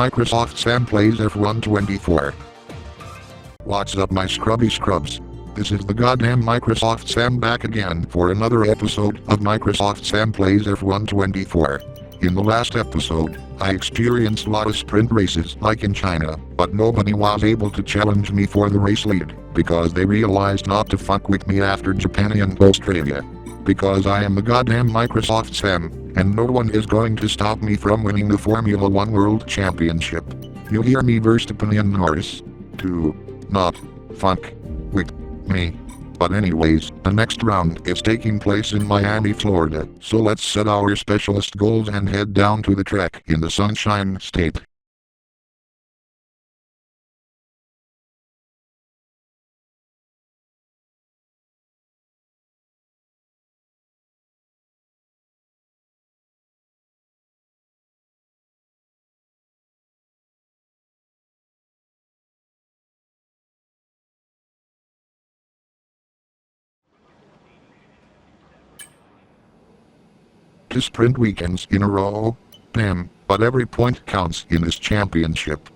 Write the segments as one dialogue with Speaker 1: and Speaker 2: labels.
Speaker 1: Microsoft Sam Plays F1 24. What's up my scrubby scrubs? This is the goddamn Microsoft Sam back again for another episode of Microsoft Sam Plays F1 24. In the last episode, I experienced a lot of sprint races like in China, but nobody was able to challenge me for the race lead, because they realized not to fuck with me after Japan and Australia. Because I am the goddamn Microsoft Sam, and no one is going to stop me from winning the Formula 1 World Championship. You hear me Verstappen and Norris? Do not fuck with me. But anyways, the next round is taking place in Miami, Florida, so let's set our specialist goals and head down to the track in the Sunshine State. Two sprint weekends in a row? Damn, but every point counts in this championship.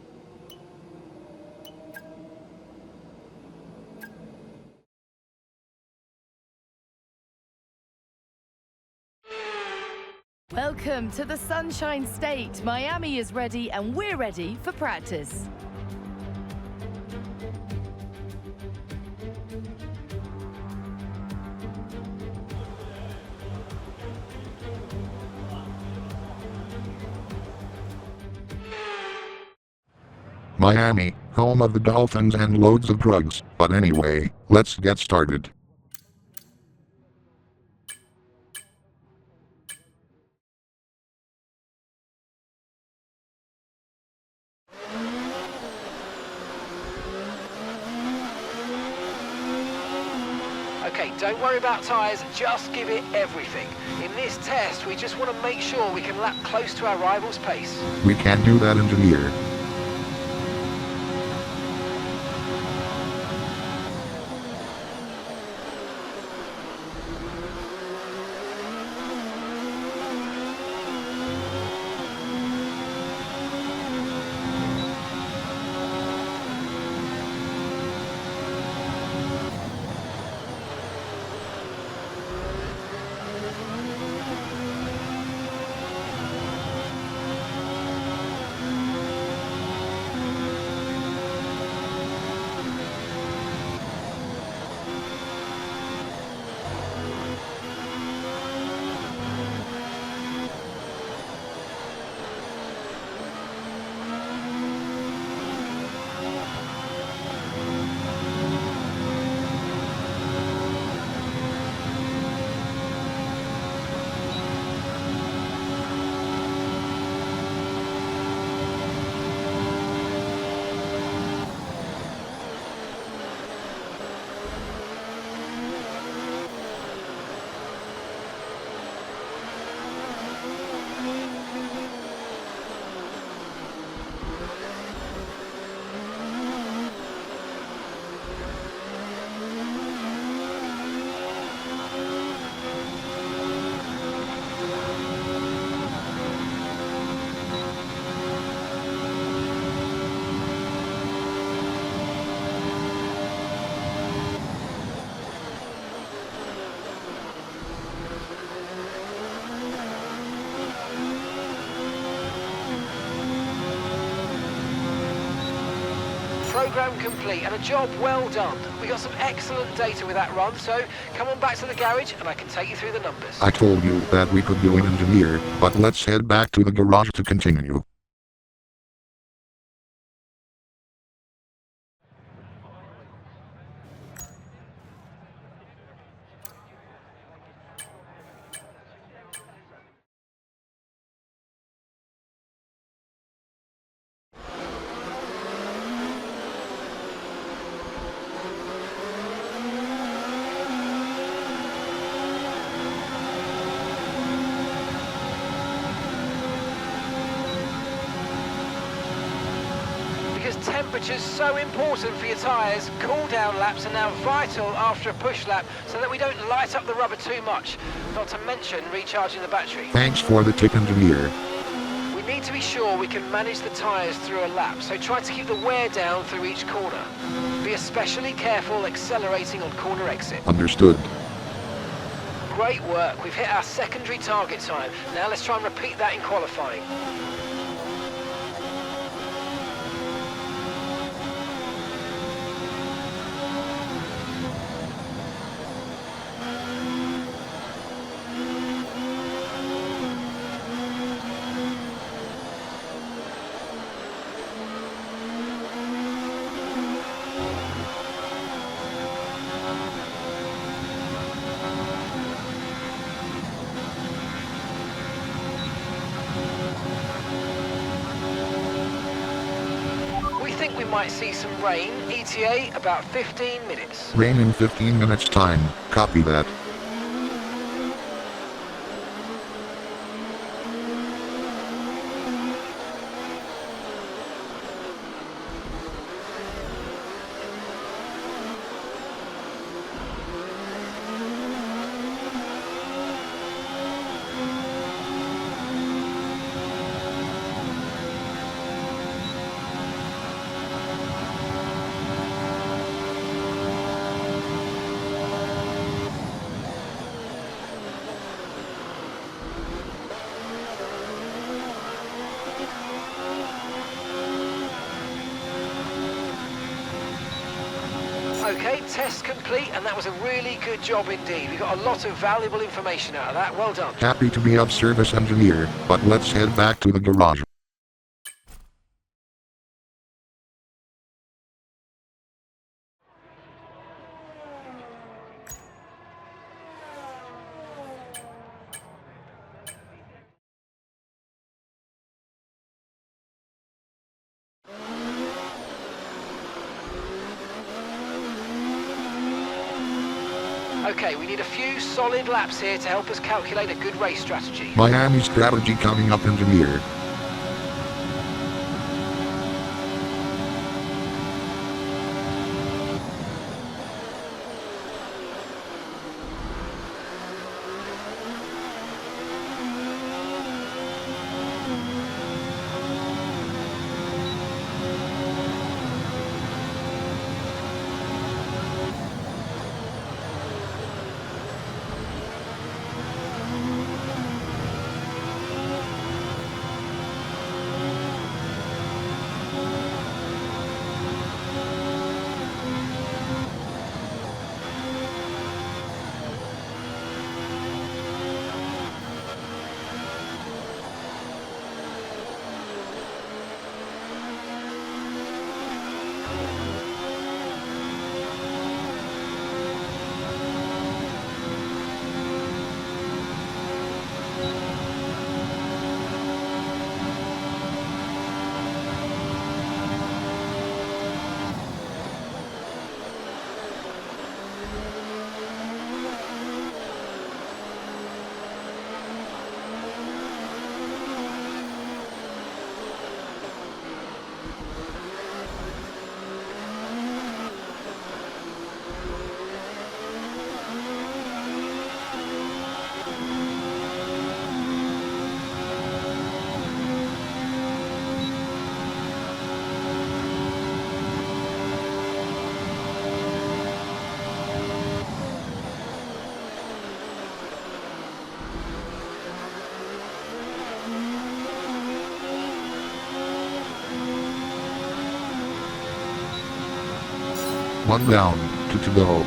Speaker 2: Welcome to the Sunshine State. Miami is ready and we're ready for practice.
Speaker 1: Miami, home of the Dolphins and loads of drugs, but anyway, let's get started.
Speaker 3: Okay, don't worry about tyres, just give it everything. In this test, we just want to make sure we can lap close to our rival's pace.
Speaker 1: We can't do that, engineer.
Speaker 3: Program complete and a job well done. We got some excellent data with that run, so come on back to the garage and I can take you through the numbers.
Speaker 1: I told you that we could do an engineer, but let's head back to the garage to continue.
Speaker 3: Temperature's so important for your tyres. Cool down laps are now vital after a push lap so that we don't light up the rubber too much, not to mention recharging the battery.
Speaker 1: Thanks for the tip, engineer.
Speaker 3: We need to be sure we can manage the tyres through a lap, so try to keep the wear down through each corner. Be especially careful accelerating on corner exit.
Speaker 1: Understood.
Speaker 3: Great work, we've hit our secondary target time. Now let's try and repeat that in qualifying. We might see some rain, ETA about 15 minutes.
Speaker 1: Rain in 15 minutes time, copy that.
Speaker 3: Okay, test complete, and that was a really good job indeed. We got a lot of valuable information out of that. Well done.
Speaker 1: Happy to be of service, engineer, but let's head back to the garage.
Speaker 3: Okay, we need a few solid laps here to help us calculate a good race strategy.
Speaker 1: Miami strategy coming up, engineer. One down, two to go.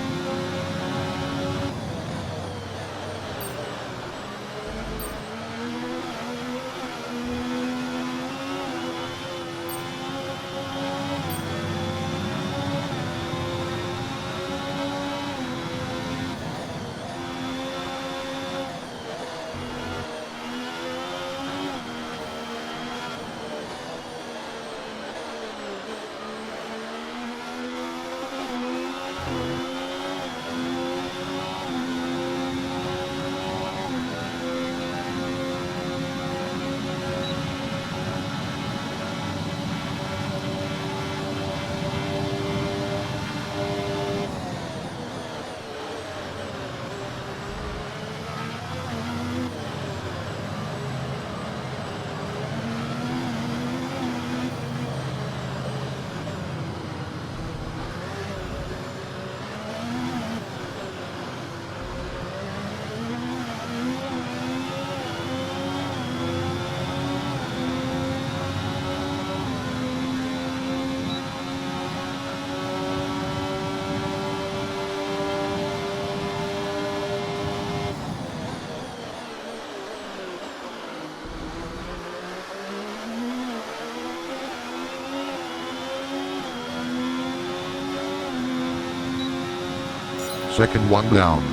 Speaker 1: second one down.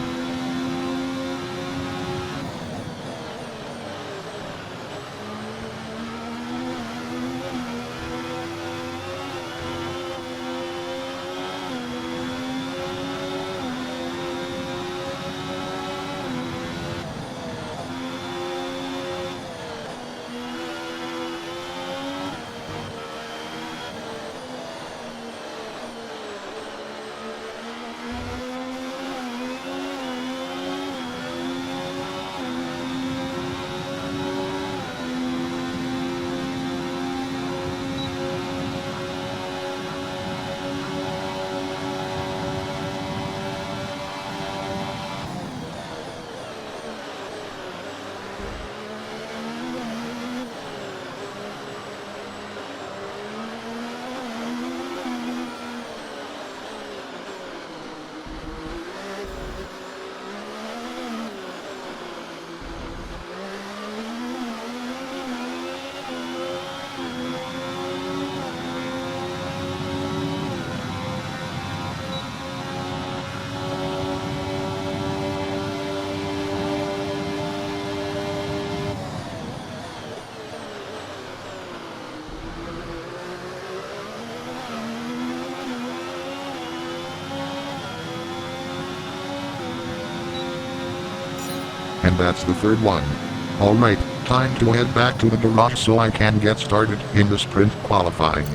Speaker 1: And that's the third one. Alright, time to head back to the garage so I can get started in the sprint qualifying.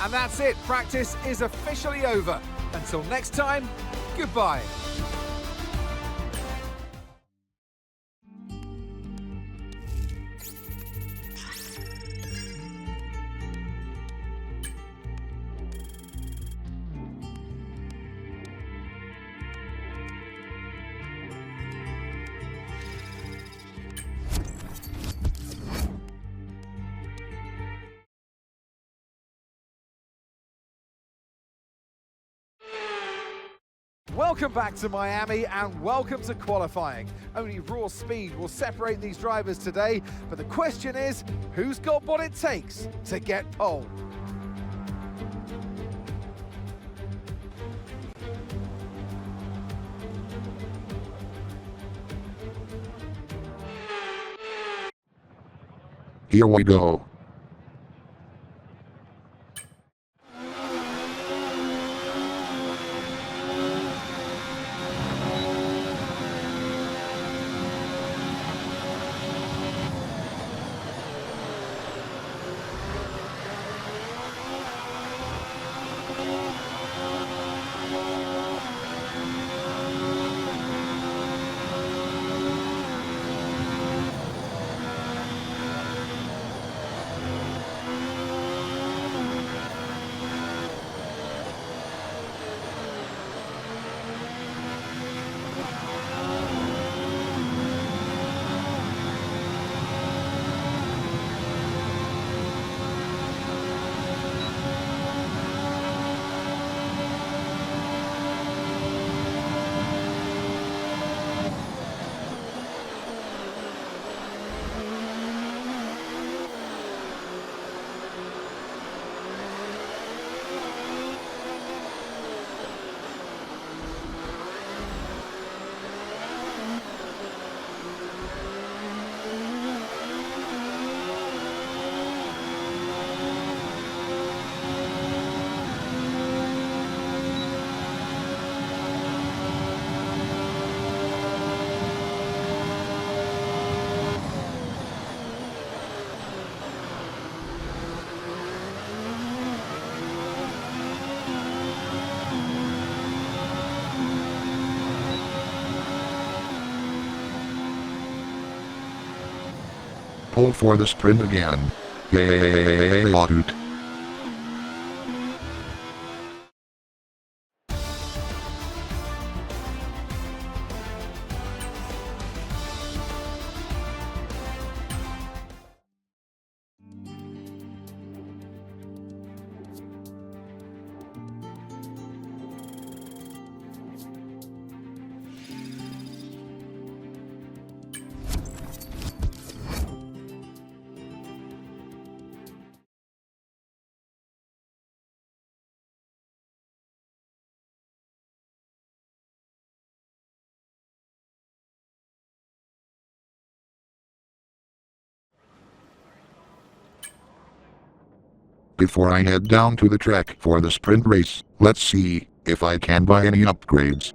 Speaker 4: And that's it, practice is officially over. Until next time, goodbye. Welcome back to Miami and welcome to qualifying. Only raw speed will separate these drivers today, but the question is, who's got what it takes to get pole?
Speaker 1: Here we go. Pole for the sprint again. Yay! Hoot. Before I head down to the track for the sprint race, let's see if I can buy any upgrades.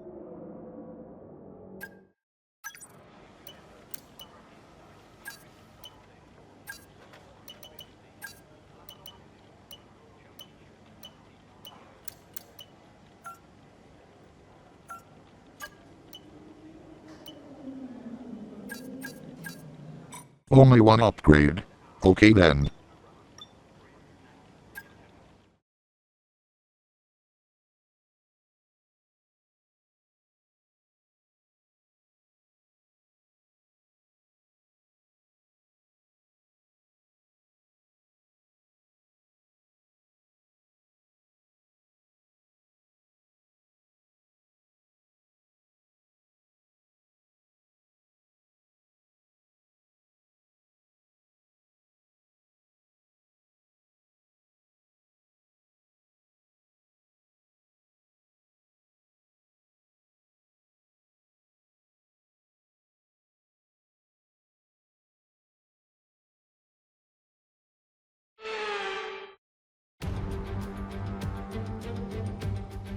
Speaker 1: Only one upgrade. Okay then.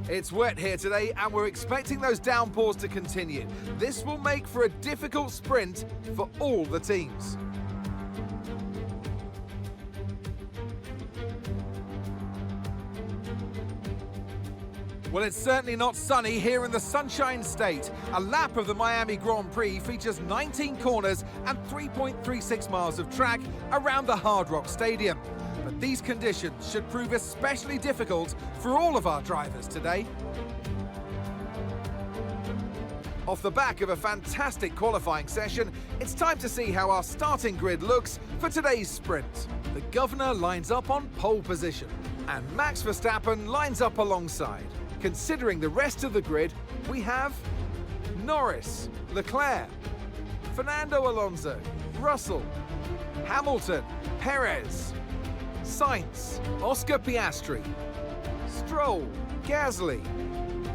Speaker 4: It's wet here today and we're expecting those downpours to continue. This will make for a difficult sprint for all the teams. Well, it's certainly not sunny here in the Sunshine State. A lap of the Miami Grand Prix features 19 corners and 3.36 miles of track around the Hard Rock Stadium. But these conditions should prove especially difficult for all of our drivers today. Off the back of a fantastic qualifying session, it's time to see how our starting grid looks for today's sprint. The governor lines up on pole position, and Max Verstappen lines up alongside. Considering the rest of the grid, we have Norris, Leclerc, Fernando Alonso, Russell, Hamilton, Perez, Sainz, Oscar Piastri, Stroll, Gasly,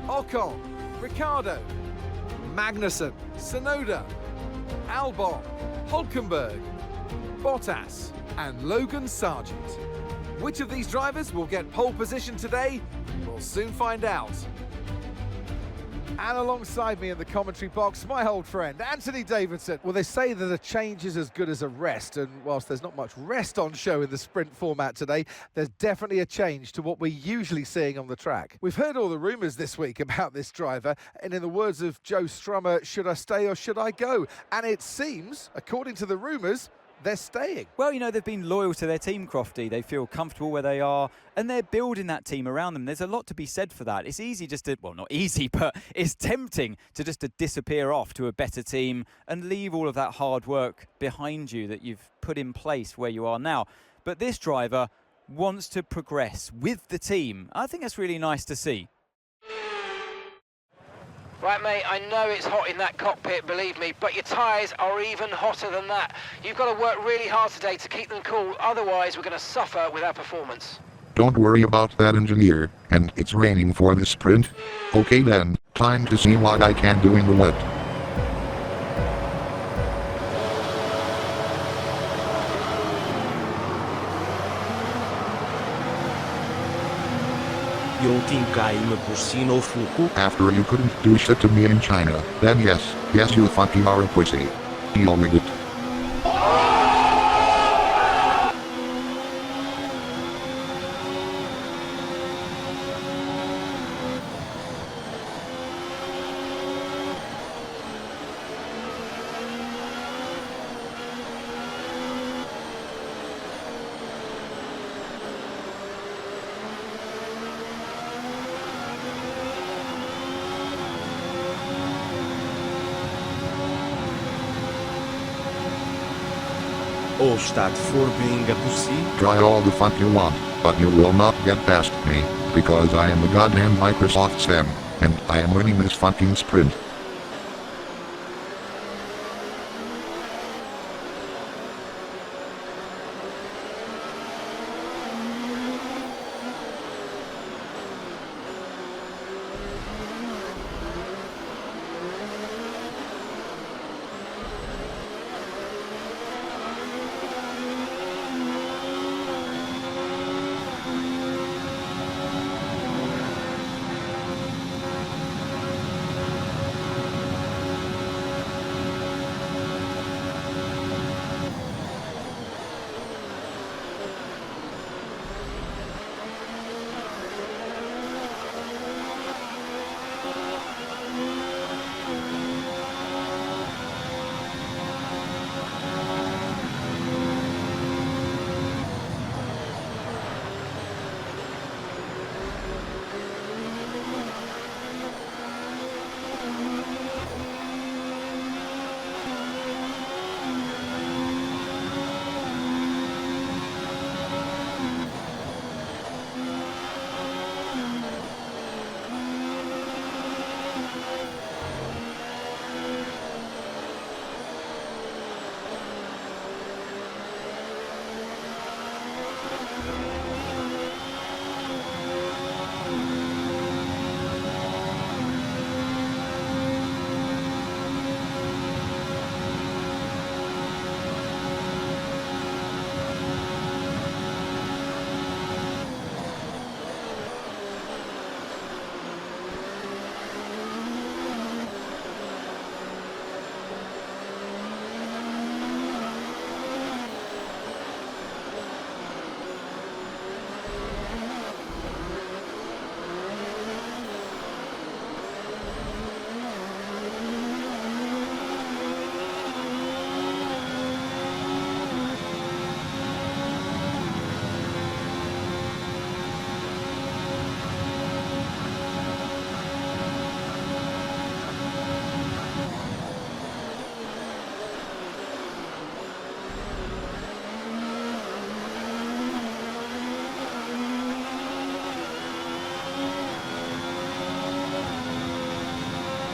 Speaker 4: Ocon, Ricciardo, Magnussen, Tsunoda, Albon, Hülkenberg, Bottas and Logan Sargent. Which of these drivers will get pole position today? We'll soon find out. And alongside me in the commentary box, my old friend, Anthony Davidson. Well, they say that a change is as good as a rest, and whilst there's not much rest on show in the sprint format today, there's definitely a change to what we're usually seeing on the track. We've heard all the rumours this week about this driver, and in the words of Joe Strummer, should I stay or should I go? And it seems, according to the rumours, they're staying.
Speaker 5: Well, you know, they've been loyal to their team, Crofty. They feel comfortable where they are, and they're building that team around them. There's a lot to be said for that. It's easy just to, well, not easy, but it's tempting to just to disappear off to a better team and leave all of that hard work behind you that you've put in place where you are now. But this driver wants to progress with the team. I think that's really nice to see.
Speaker 3: Right, mate, I know it's hot in that cockpit, believe me, but your tyres are even hotter than that. You've got to work really hard today to keep them cool, otherwise we're going to suffer with our performance.
Speaker 1: Don't worry about that, engineer, and it's raining for the sprint. Okay then, time to see what I can do in the wet. After you couldn't do shit to me in China, then yes, you fucking are a pussy. Deal with it.
Speaker 6: Staat voor being a pussy.
Speaker 1: Try all the fuck you want, but you will not get past me, because I am the goddamn Microsoft Sam, and I am winning this fucking sprint.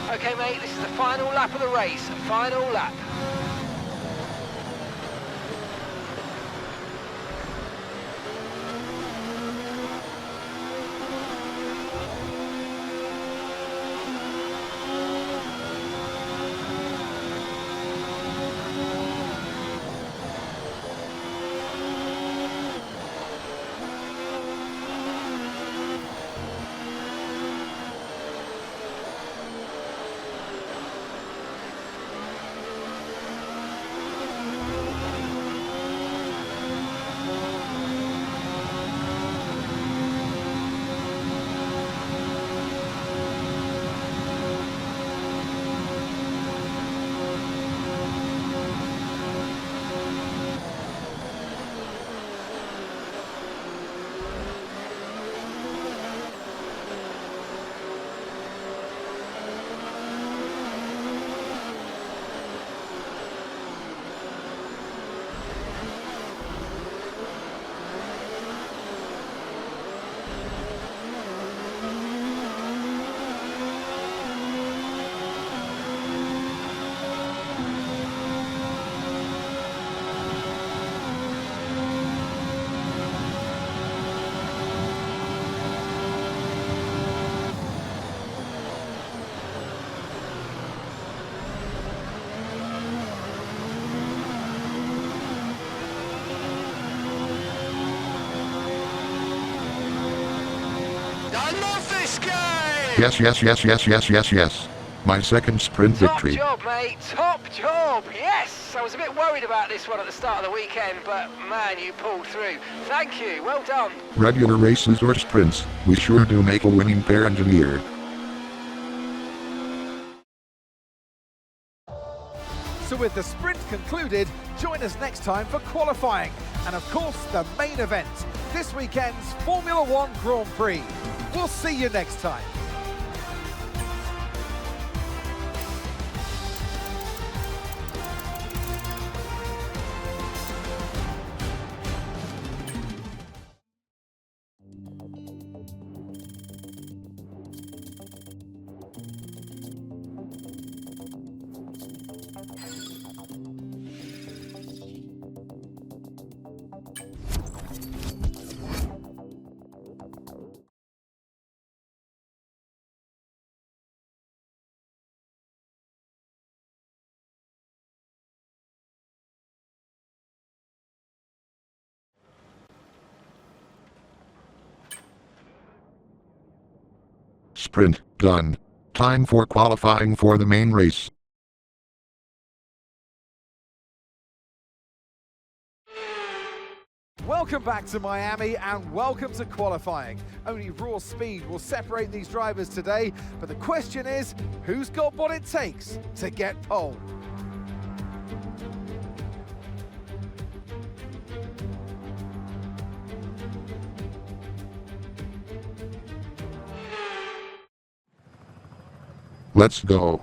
Speaker 3: Okay, mate, this is the final lap of the race. Final lap.
Speaker 1: Yes, yes, yes, yes, yes, yes, yes. My second sprint victory.
Speaker 3: Top job, mate. Top job. Yes. I was a bit worried about this one at the start of the weekend, but man, you pulled through. Thank you. Well done.
Speaker 1: Regular races or sprints, we sure do make a winning pair engineer.
Speaker 4: So with the sprint concluded, join us next time for qualifying. And of course, the main event, this weekend's Formula One Grand Prix. We'll see you next time.
Speaker 1: Sprint done. Time for qualifying for the main race.
Speaker 4: Welcome back to Miami and welcome to qualifying. Only raw speed will separate these drivers today, but the question is, who's got what it takes to get pole?
Speaker 1: Let's go.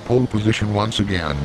Speaker 1: pole position once again.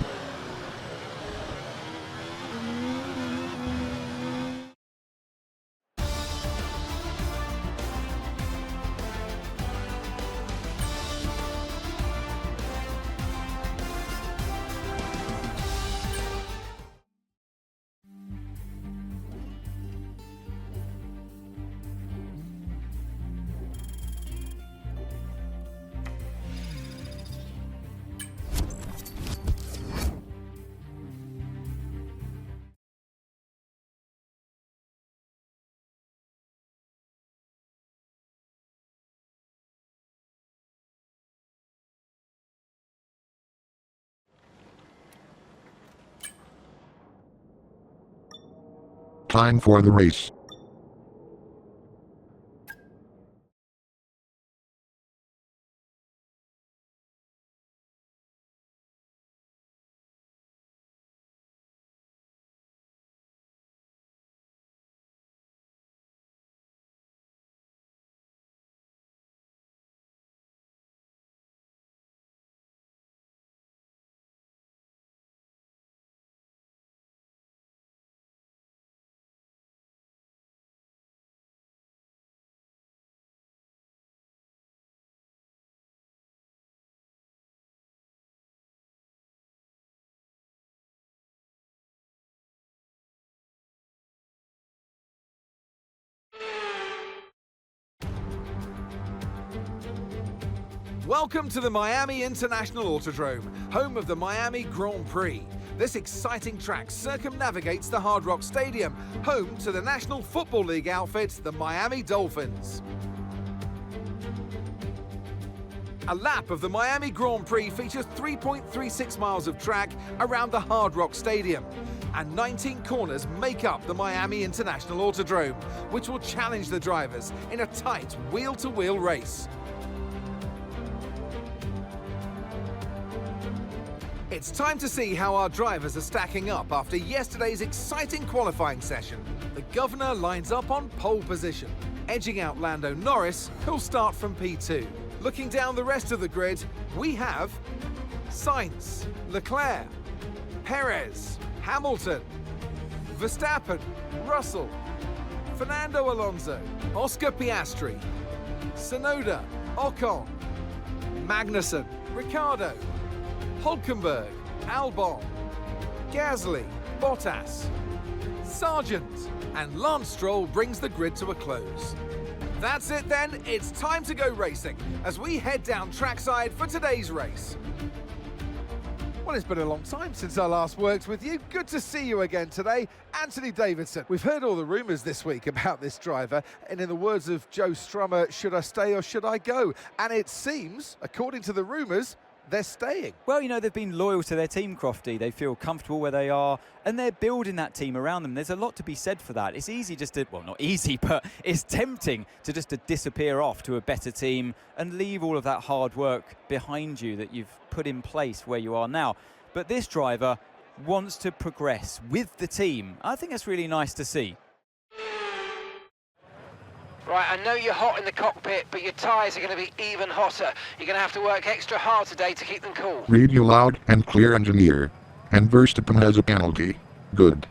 Speaker 1: Time for the race.
Speaker 4: Welcome to the Miami International Autodrome, home of the Miami Grand Prix. This exciting track circumnavigates the Hard Rock Stadium, home to the National Football League outfit, the Miami Dolphins. A lap of the Miami Grand Prix features 3.36 miles of track around the Hard Rock Stadium, and 19 corners make up the Miami International Autodrome, which will challenge the drivers in a tight wheel-to-wheel race. It's time to see how our drivers are stacking up after yesterday's exciting qualifying session. The governor lines up on pole position, edging out Lando Norris, who'll start from P2. Looking down the rest of the grid, we have Sainz, Leclerc, Perez, Hamilton, Verstappen, Russell, Fernando Alonso, Oscar Piastri, Tsunoda, Ocon, Magnussen, Ricciardo, Hülkenberg, Albon, Gasly, Bottas, Sargent, and Lance Stroll brings the grid to a close. That's it then, it's time to go racing as we head down trackside for today's race. Well, it's been a long time since I last worked with you. Good to see you again today. Anthony Davidson. We've heard all the rumours this week about this driver, and in the words of Joe Strummer, should I stay or should I go? And it seems, according to the rumours, they're staying.
Speaker 5: Well, you know, they've been loyal to their team, Crofty. They feel comfortable where they are, and they're building that team around them. There's a lot to be said for that. It's easy just to, well, not easy, but it's tempting to just to disappear off to a better team and leave all of that hard work behind you that you've put in place where you are now. But this driver wants to progress with the team. I think that's really nice to see.
Speaker 3: Right, I know you're hot in the cockpit, but your tyres are going to be even hotter. You're going to have to work extra hard today to keep them cool.
Speaker 1: Read you loud and clear, engineer. And Verstappen has a penalty. Good.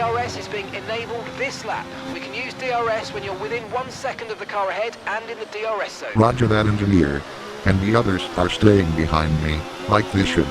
Speaker 3: DRS is being enabled this lap. We can use DRS when you're within 1 second of the car ahead and in the DRS zone.
Speaker 1: Roger that, engineer. And the others are staying behind me, like they should.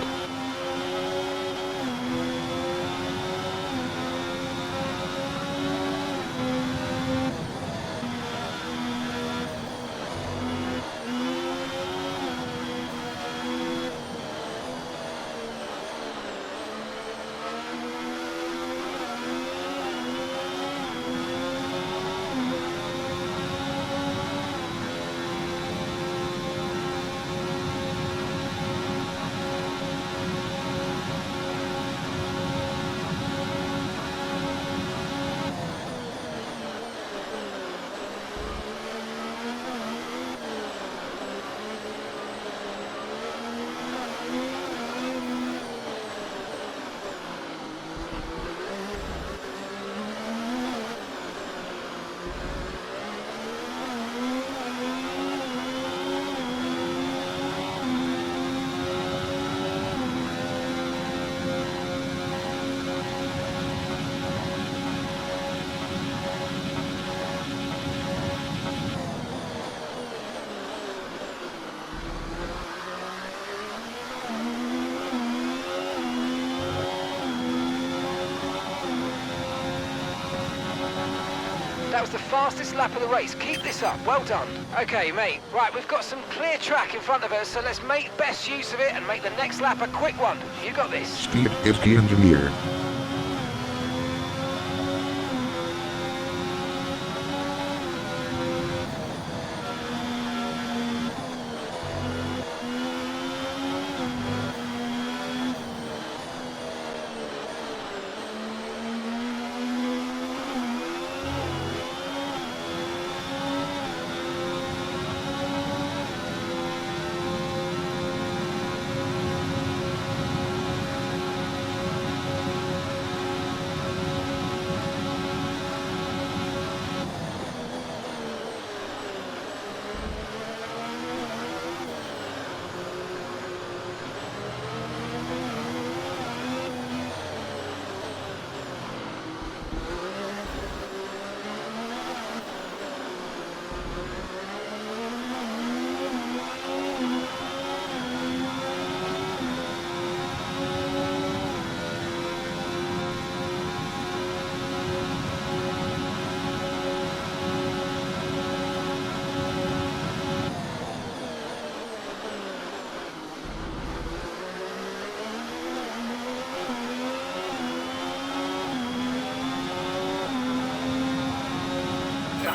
Speaker 3: That was the fastest lap of the race. Keep this up. Well done. Okay, mate. Right, we've got some clear track in front of us, so let's make best use of it and make the next lap a quick one. You got this.
Speaker 1: Speed is key, engineer.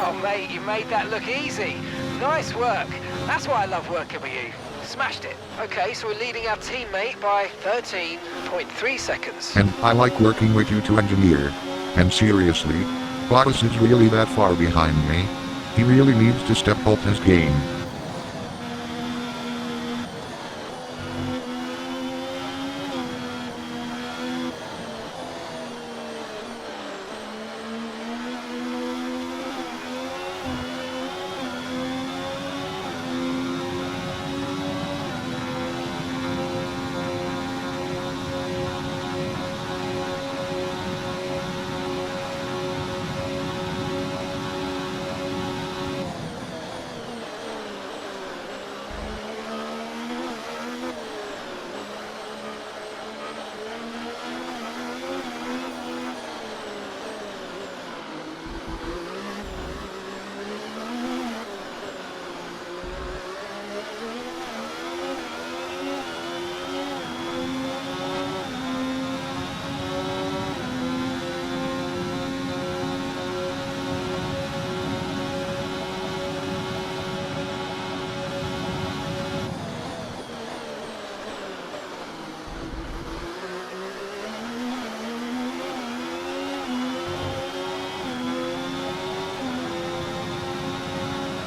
Speaker 3: Oh, mate, you made that look easy. Nice work. That's why I love working with you. Smashed it. Okay, so we're leading our teammate by 13.3 seconds.
Speaker 1: And I like working with you too, engineer. And seriously, Bottas is really that far behind me. He really needs to step up his game.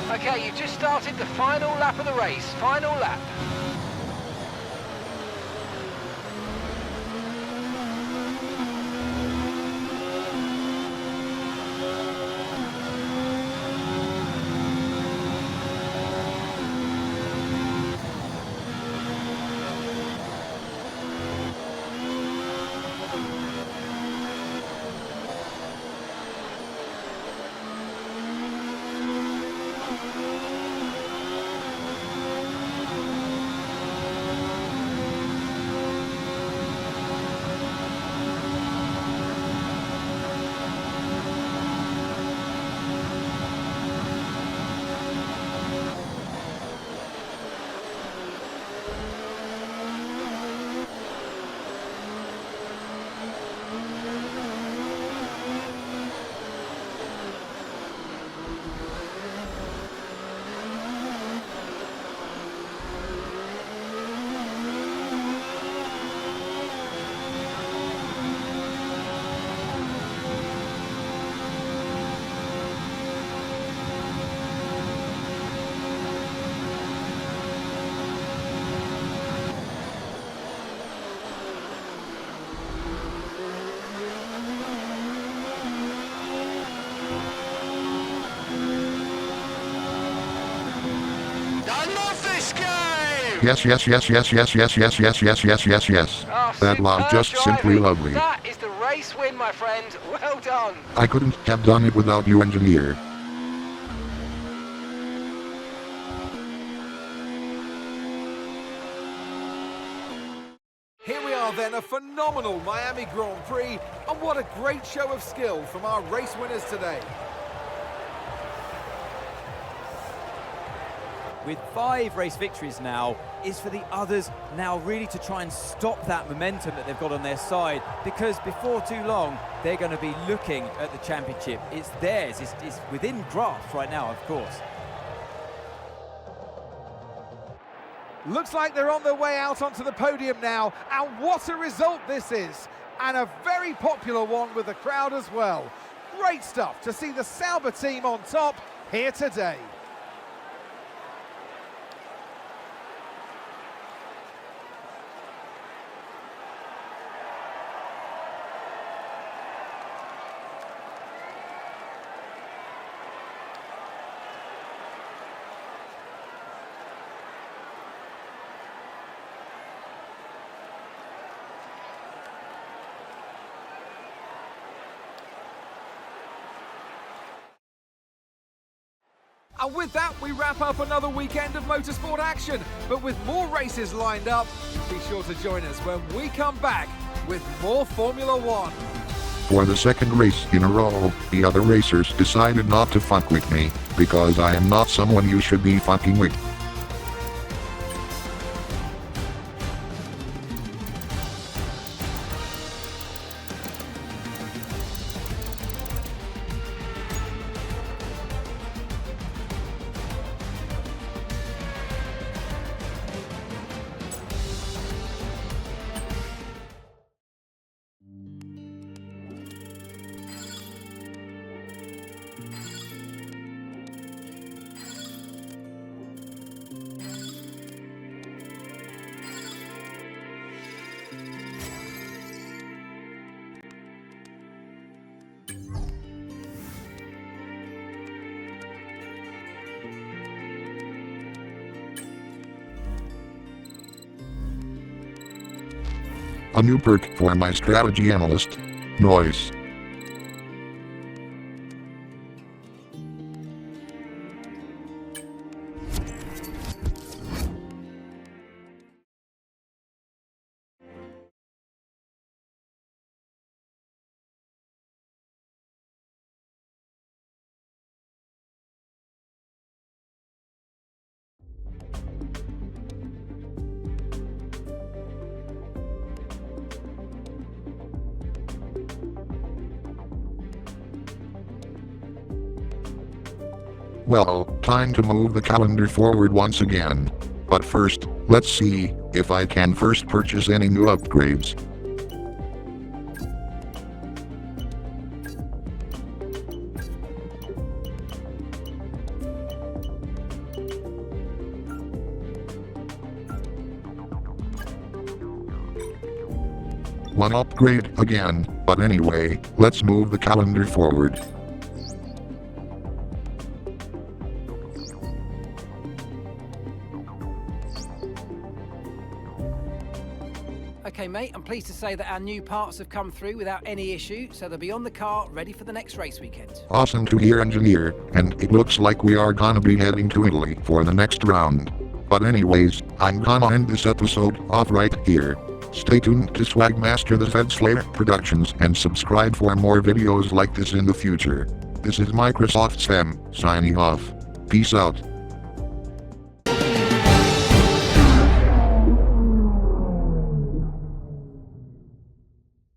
Speaker 3: Okay, you've just started the final lap of the race. Final lap. I love this game!
Speaker 1: Yes, yes, yes, yes, yes, yes, yes, yes, yes, yes, yes, yes.
Speaker 3: Oh,
Speaker 1: That love
Speaker 3: superb
Speaker 1: just simply
Speaker 3: driving.
Speaker 1: lovely.
Speaker 3: That is the race win, my friend. Well done.
Speaker 1: I couldn't have done it without you, engineer.
Speaker 4: Here we are then, a phenomenal Miami Grand Prix, and what a great show of skill from our race winners today.
Speaker 5: With 5 race victories now, is for the others now really to try and stop that momentum that they've got on their side, because before too long, they're going to be looking at the championship. It's theirs, it's within grasp right now, of course.
Speaker 4: Looks like they're on their way out onto the podium now, and what a result this is, and a very popular one with the crowd as well. Great stuff to see the Sauber team on top here today. And with that, we wrap up another weekend of motorsport action. But with more races lined up, be sure to join us when we come back with more Formula One.
Speaker 1: For the second race in a row, the other racers decided not to fuck with me, because I am not someone you should be fucking with. A new perk for my strategy analyst. Noise. Well, time to move the calendar forward once again. But first, let's see if I can first purchase any new upgrades. One upgrade again, but anyway, let's move the calendar forward.
Speaker 3: Okay, mate, I'm pleased to say that our new parts have come through without any issue, so they'll be on the car, ready for the next race weekend.
Speaker 1: Awesome to hear, engineer, and it looks like we are gonna be heading to Italy for the next round. But anyways, I'm gonna end this episode off right here. Stay tuned to Swagmaster the Fed Slayer Productions and subscribe for more videos like this in the future. This is Microsoft Sam, signing off. Peace out.